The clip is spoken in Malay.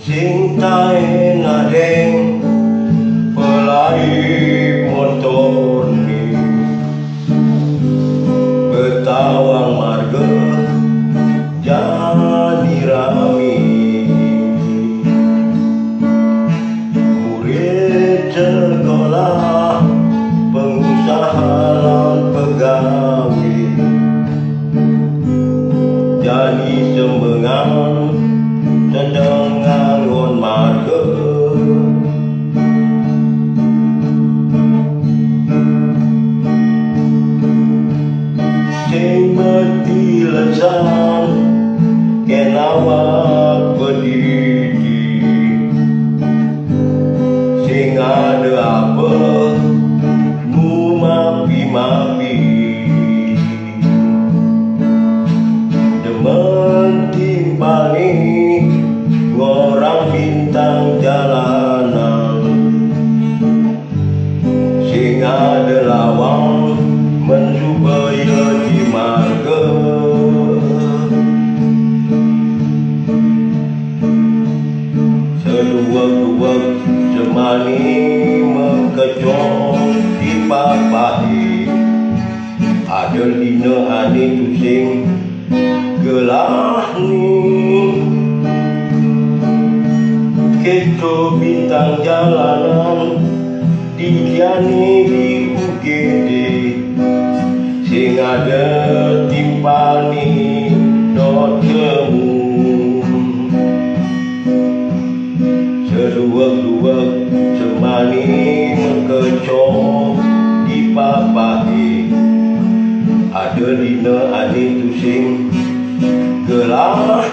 sing tae nadeng pelai motor ni betawang marga jadi rami murid sekolah pengusaha lan pegawai jadi sembengan sedang ngangon marga sing mati lesan kenawak pendidik sing ada apa mu mapi-mapi demen timpani ngorang bintang jalanan sing ada lawang mensupaya di marga seduak-duak semani mengkecong di papahi ada dina ane tu sing gelah ni keto bintang jalanan dikiani di UGD sing ada timpani dot temu seduak-duak semani mengkecong di papahi ada dina ane tu sing gelah